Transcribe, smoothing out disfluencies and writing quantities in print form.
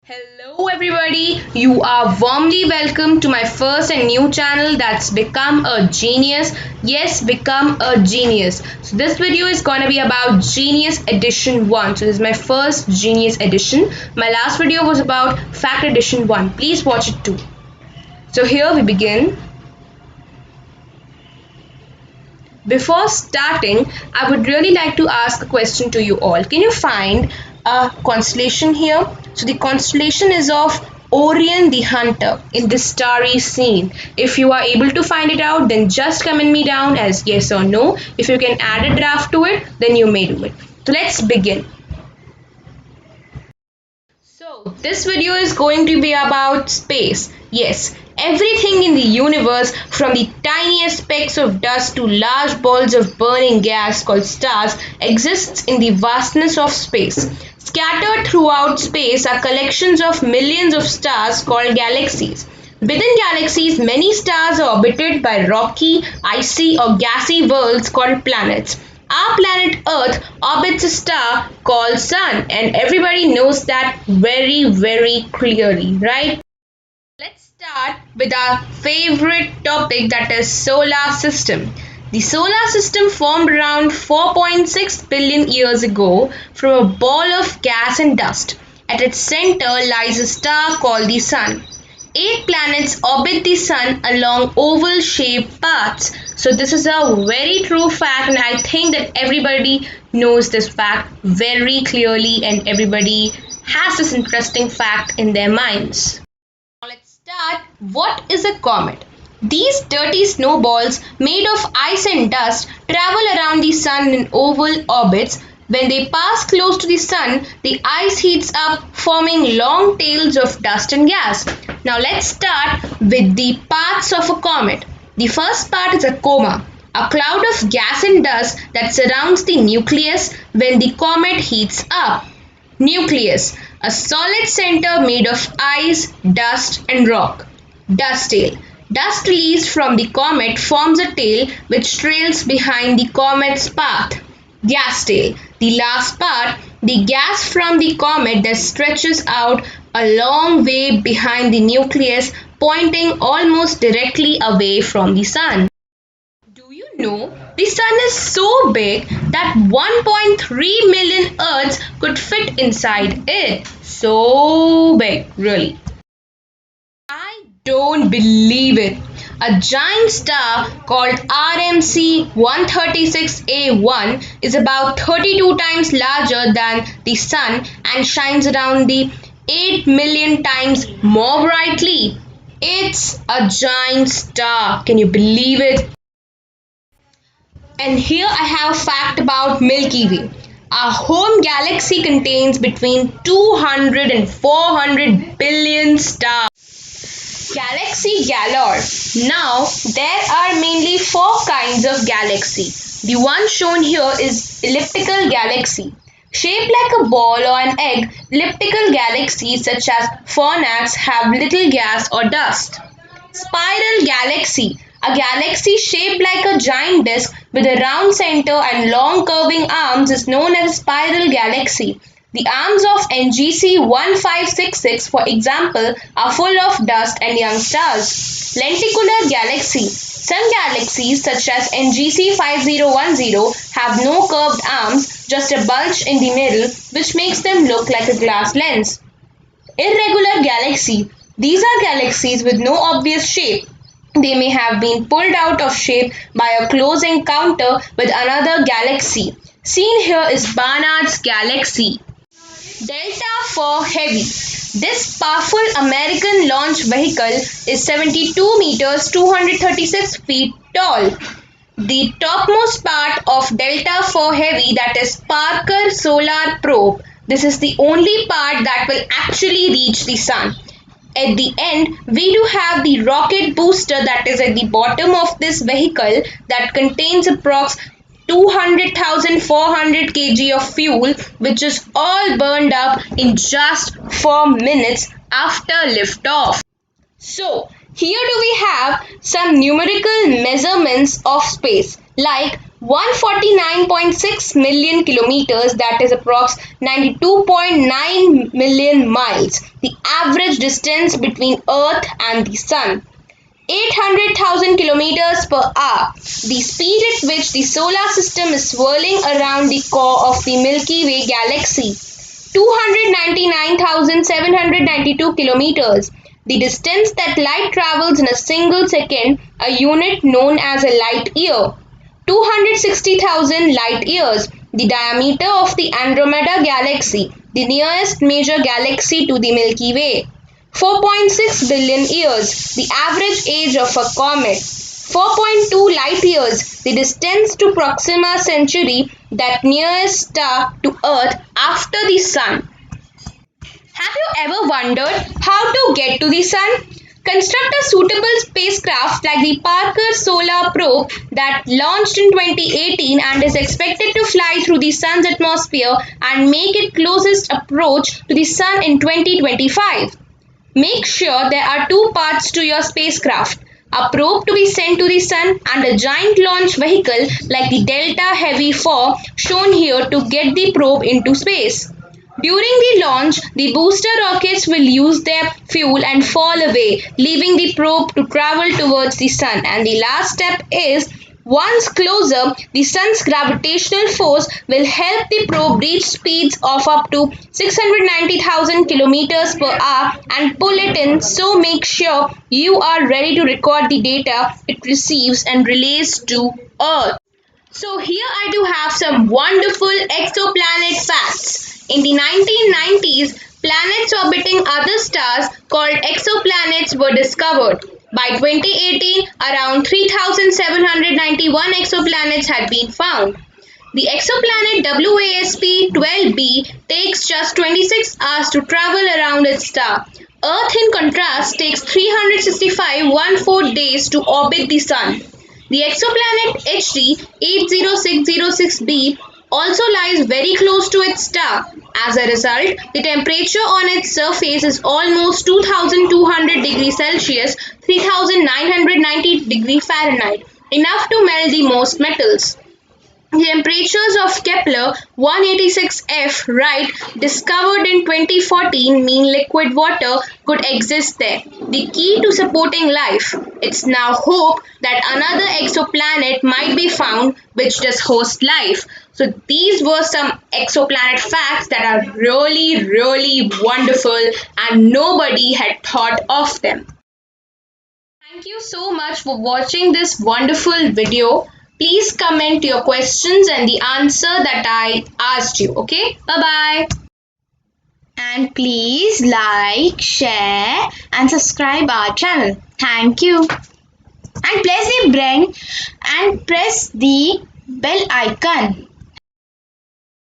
Hello, everybody. You are warmly welcome to my first and new channel that's Become a Genius. Yes, Become a Genius. So, this video is gonna be about Genius Edition 1. So, this is my first Genius Edition. My last video was about Fact Edition 1. Please watch it too. So, here we begin. Before starting, I would really like to ask a question to you all. Can you find a constellation here? So the constellation is of Orion the Hunter in this starry scene. If you are able to find it out, then just comment me down as yes or no. If you can add a draft to it, then you may do it. So let's begin. So, this video is going to be about space. Yes, everything in the universe, from the tiniest specks of dust to large balls of burning gas called stars, exists in the vastness of space. Scattered throughout space are collections of millions of stars called galaxies. Within galaxies, many stars are orbited by rocky, icy, or gassy worlds called planets. Our planet Earth orbits a star called Sun, and everybody knows that very clearly, right? Let's start with our favorite topic, that is solar system. The solar system formed around 4.6 billion years ago from a ball of gas and dust. At its center lies a star called the Sun. Eight planets orbit the Sun along oval shaped paths. So, this is a very true fact, and I think that everybody knows this fact very clearly, and everybody has this interesting fact in their minds. Now, let's start. What is a comet? These dirty snowballs made of ice and dust travel around the Sun in oval orbits. When they pass close to the Sun, the ice heats up, forming long tails of dust and gas. Now let's start with the parts of a comet. The first part is a coma, a cloud of gas and dust that surrounds the nucleus when the comet heats up. Nucleus, a solid center made of ice, dust, and rock. Dust tail. Dust released from the comet forms a tail which trails behind the comet's path. Gas tail. The last part, the gas from the comet that stretches out a long way behind the nucleus, pointing almost directly away from the Sun. Do you know the Sun is so big that 1.3 million Earths could fit inside it? So big, really. I don't believe it. A giant star called RMC 136A1 is about 32 times larger than the Sun and shines around the 8 million times more brightly. It's a giant star. Can you believe it? And here I have a fact about Milky Way. Our home galaxy contains between 200 and 400 billion stars. Galaxy galore. Now, there are mainly four kinds of galaxy. The one shown here is elliptical galaxy. Shaped like a ball or an egg, elliptical galaxies such as Fornax have little gas or dust. Spiral galaxy. A galaxy shaped like a giant disk with a round center and long curving arms is known as a spiral galaxy. The arms of NGC 1566, for example, are full of dust and young stars. Lenticular galaxy. Some galaxies, such as NGC 5010, have no curved arms, just a bulge in the middle, which makes them look like a glass lens. Irregular galaxy. These are galaxies with no obvious shape. They may have been pulled out of shape by a close encounter with another galaxy. Seen here is Barnard's galaxy. Delta IV Heavy. This powerful American launch vehicle is 72 meters 236 feet tall. The topmost part of Delta IV Heavy, that is Parker Solar Probe. This is the only part that will actually reach the Sun. At the end, we do have the rocket booster that is at the bottom of this vehicle that contains approx 200,400 kg of fuel, which is all burned up in just 4 minutes after liftoff. So, here do we have some numerical measurements of space, like 149.6 million kilometers, that is approx 92.9 million miles, the average distance between Earth and the Sun. 800,000 kilometers per hour, the speed at which the solar system is swirling around the core of the Milky Way galaxy. 299,792 kilometers, the distance that light travels in a single second, a unit known as a light year. 260,000 light years, the diameter of the Andromeda galaxy, the nearest major galaxy to the Milky Way. 4.6 billion years, the average age of a comet. 4.2 light years, the distance to Proxima Centauri, that nearest star to Earth after the Sun. Have you ever wondered how to get to the Sun? Construct a suitable spacecraft like the Parker Solar Probe that launched in 2018 and is expected to fly through the Sun's atmosphere and make its closest approach to the Sun in 2025. Make sure there are two parts to your spacecraft: a probe to be sent to the Sun and a giant launch vehicle like the Delta Heavy 4 shown here to get the probe into space. During the launch, the booster rockets will use their fuel and fall away, leaving the probe to travel towards the Sun. And the last step is, once closer, the Sun's gravitational force will help the probe reach speeds of up to 690,000 kilometers per hour and pull it in, so make sure you are ready to record the data it receives and relays to Earth. So here I do have some wonderful exoplanet facts. In the 1990s, planets orbiting other stars called exoplanets were discovered. By 2018, around 3,791 exoplanets had been found. The exoplanet WASP-12b takes just 26 hours to travel around its star. Earth, in contrast, takes 365.14 days to orbit the Sun. The exoplanet HD 80606b also lies very close to its star. As a result, the temperature on its surface is almost 2200 degrees Celsius, 3990 degrees Fahrenheit, enough to melt the most metals. The temperatures of Kepler 186f Right, discovered in 2014, mean liquid water could exist there, the key to supporting life. It's now hoped that another exoplanet might be found which does host life. So these were some exoplanet facts that are really, really wonderful and nobody had thought of them. Thank you so much for watching this wonderful video. Please comment your questions and the answer that I asked you. Okay, bye-bye. And please like, share and subscribe our channel. Thank you. And press the bell icon.